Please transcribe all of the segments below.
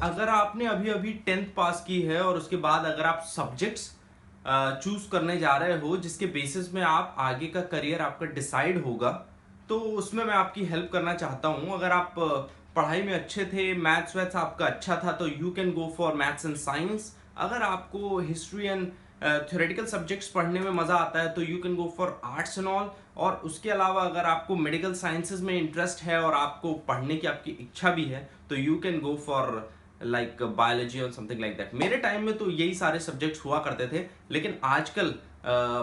अगर आपने अभी अभी 10th पास की है और उसके बाद अगर आप सब्जेक्ट्स चूज करने जा रहे हो जिसके बेसिस में आप आगे का करियर आपका डिसाइड होगा, तो उसमें मैं आपकी हेल्प करना चाहता हूं। अगर आप पढ़ाई में अच्छे थे, मैथ्स वैथ्स आपका अच्छा था, तो you can go for maths and science. अगर आपको हिस्ट्री एंड थ्योरेटिकल सब्जेक्ट्स पढ़ने में मजा आता है तो you can go for arts and all. और उसके अलावा अगर आपको मेडिकल साइंसेज में इंटरेस्ट है और आपको पढ़ने की आपकी इच्छा भी है तो you can go for like biology और समथिंग लाइक दैट। मेरे टाइम में तो यही सारे सब्जेक्ट्स हुआ करते थे, लेकिन आजकल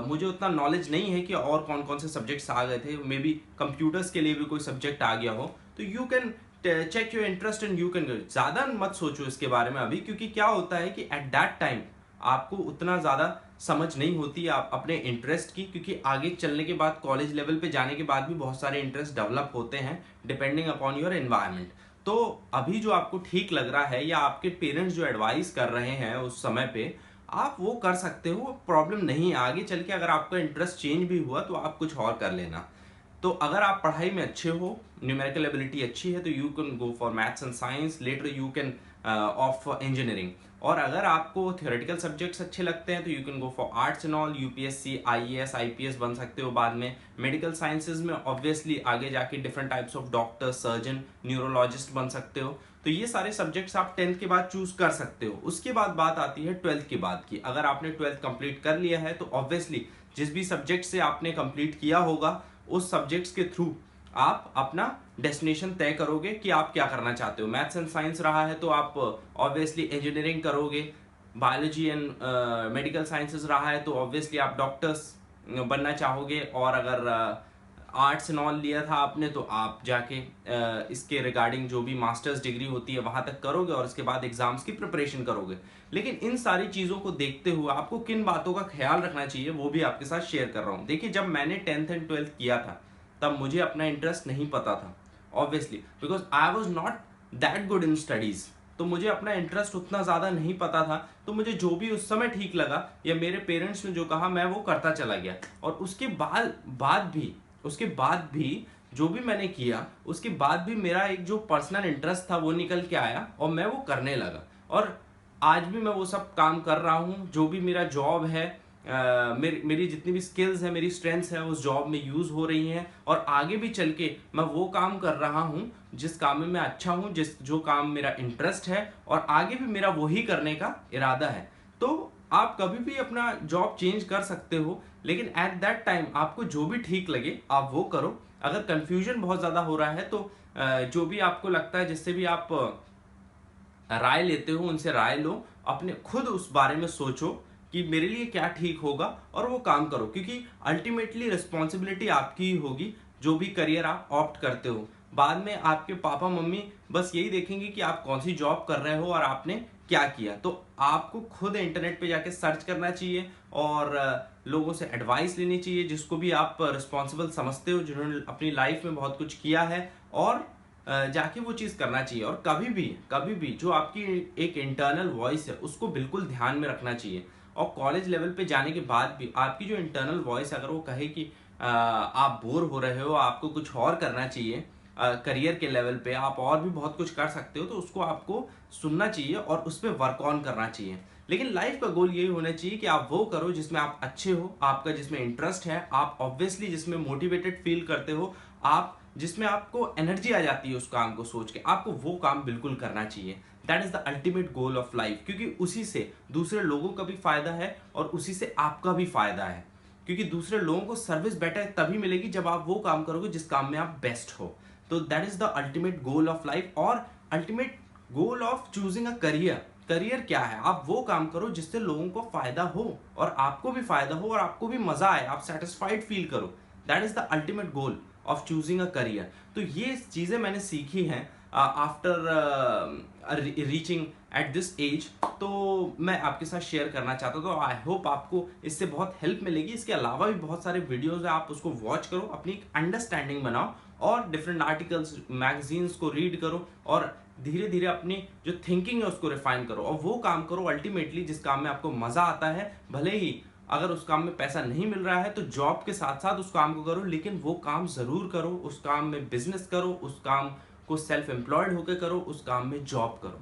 मुझे उतना नॉलेज नहीं है कि और कौन कौन से सब्जेक्ट्स आ गए थे। मे बी कंप्यूटर्स के लिए भी कोई सब्जेक्ट आ गया हो, तो you can check your interest and you can. ज्यादा मत सोचो इसके बारे में अभी, क्योंकि क्या होता है कि एट दैट टाइम आपको उतना ज्यादा समझ नहीं होती आप अपने इंटरेस्ट की, क्योंकि आगे चलने के बाद कॉलेज लेवल पे जाने के बाद भी बहुत सारे इंटरेस्ट डेवलप होते हैं डिपेंडिंग अपॉन योर एनवायरनमेंट। तो अभी जो आपको ठीक लग रहा है या आपके पेरेंट्स जो एडवाइस कर रहे हैं उस समय पे, आप वो कर सकते हो, प्रॉब्लम नहीं है। आगे चल के अगर आपका इंटरेस्ट चेंज भी हुआ तो आप कुछ और कर लेना। तो अगर आप पढ़ाई में अच्छे हो, न्यूमेरिकल एबिलिटी अच्छी है, तो you can go for maths and science. Later you can of engineering. और अगर आपको थ्योरेटिकल सब्जेक्ट्स अच्छे लगते हैं तो you can go for arts and all. UPSC, IAS, IPS बन सकते हो बाद में। मेडिकल साइंसेज में ऑब्वियसली आगे जाके different types of doctor, surgeon, neurologist बन सकते हो। तो ये सारे सब्जेक्ट्स आप 10th के बाद चूज कर सकते हो। उसके बाद बात आती है 12th के बाद की। अगर आपने 12th कंप्लीट कर लिया है तो ऑब्वियसली जिस भी सब्जेक्ट से आपने कंप्लीट किया होगा उस सब्जेक्ट्स के थ्रू आप अपना डेस्टिनेशन तय करोगे कि आप क्या करना चाहते हो। मैथ्स एंड साइंस रहा है तो आप ऑब्वियसली इंजीनियरिंग करोगे। बायोलॉजी एंड मेडिकल साइंसेस रहा है तो ऑब्वियसली आप डॉक्टर्स बनना चाहोगे। और अगर आर्ट्स एंड ऑल लिया था आपने तो आप जाके इसके रिगार्डिंग जो भी मास्टर्स डिग्री होती है वहां तक करोगे और उसके बाद एग्जाम्स की प्रिपरेशन करोगे। लेकिन इन सारी चीजों को देखते हुए आपको किन बातों का ख्याल रखना चाहिए वो भी आपके साथ शेयर कर रहा हूँ। देखिए, जब मैंने 10th एंड 12th किया था तब मुझे अपना इंटरेस्ट नहीं पता था, obviously because I was not that good in studies. तो मुझे अपना इंटरेस्ट उतना ज्यादा नहीं पता था, तो मुझे जो भी उस समय ठीक लगा या मेरे पेरेंट्स ने जो कहा मैं वो करता चला गया। और उसके बाद भी जो भी मैंने किया उसके बाद भी मेरा एक जो पर्सनल इंटरेस्ट था वो निकल के आया और मैं वो करने लगा। और आज भी मैं वो सब काम कर रहा हूँ। जो भी मेरा जॉब है, मेरी जितनी भी स्किल्स है, मेरी स्ट्रेंथ्स है उस जॉब में यूज हो रही हैं। और आगे भी चल के मैं वो काम कर रहा हूँ जिस काम में मैं अच्छा हूँ, जो काम मेरा इंटरेस्ट है, और आगे भी मेरा वही करने का इरादा है। तो आप कभी भी अपना जॉब चेंज कर सकते हो, लेकिन एट दैट टाइम आपको जो भी ठीक लगे आप वो करो। अगर कंफ्यूजन बहुत ज्यादा हो रहा है तो जो भी आपको लगता है, जिससे भी आप राय लेते हो उनसे राय लो, अपने खुद उस बारे में सोचो कि मेरे लिए क्या ठीक होगा और वो काम करो। क्योंकि अल्टीमेटली रिस्पॉन्सिबिलिटी आपकी ही होगी जो भी करियर आप ऑप्ट करते हो। बाद में आपके पापा मम्मी बस यही देखेंगे कि आप कौन सी जॉब कर रहे हो और आपने क्या किया। तो आपको खुद इंटरनेट पे जाके सर्च करना चाहिए और लोगों से एडवाइस लेनी चाहिए, जिसको भी आप रिस्पॉन्सिबल समझते हो, जिन्होंने अपनी लाइफ में बहुत कुछ किया है, और जाके वो चीज करना चाहिए। और कभी भी जो आपकी एक इंटरनल वॉइस है उसको बिल्कुल ध्यान में रखना चाहिए। और कॉलेज लेवल पे जाने के बाद भी आपकी जो इंटरनल वॉइस अगर वो कहे कि आप बोर हो रहे हो, आपको कुछ और करना चाहिए, करियर के लेवल पे आप और भी बहुत कुछ कर सकते हो, तो उसको आपको सुनना चाहिए और उस पर वर्क ऑन करना चाहिए। लेकिन लाइफ का गोल यही होना चाहिए कि आप वो करो जिसमें आप अच्छे हो, आपका जिसमें इंटरेस्ट है, आप ऑब्वियसली जिसमें मोटिवेटेड फील करते हो, आप जिसमें आपको एनर्जी आ जाती है उस काम को सोच के, आपको वो काम बिल्कुल करना चाहिए। That is the ultimate goal of life, क्योंकि उसी से दूसरे लोगों का भी फायदा है और उसी से आपका भी फायदा है। क्योंकि दूसरे लोगों को सर्विस बेटर तभी मिलेगी जब आप वो काम करोगे जिस काम में आप बेस्ट हो। तो that is the ultimate goal of life और ultimate goal of choosing a career. Career क्या है? आप वो काम करो जिससे लोगों को फायदा हो और आपको भी फायदा हो और आपको भी मजा आए, आप सेटिस्फाइड फील करो। That is the ultimate goal of choosing a career. तो ये चीजें मैंने सीखी हैं after reaching at this age, तो मैं आपके साथ शेयर करना चाहता हूँ। तो आई होप आपको इससे बहुत हेल्प मिलेगी। इसके अलावा भी बहुत सारे वीडियोस है, आप उसको वॉच करो, अपनी एक अंडरस्टैंडिंग बनाओ और डिफरेंट आर्टिकल्स, मैगजीन्स को रीड करो और धीरे धीरे अपनी जो थिंकिंग है उसको रिफाइन करो और वो काम करो अल्टीमेटली जिस काम में आपको मजा आता है। भले ही अगर उस काम में पैसा नहीं मिल रहा है तो जॉब के साथ साथ उस काम को करो, लेकिन वो काम जरूर करो। उस काम में बिजनेस करो, उस काम को सेल्फ एम्प्लॉयड होकर करो, उस काम में जॉब करो।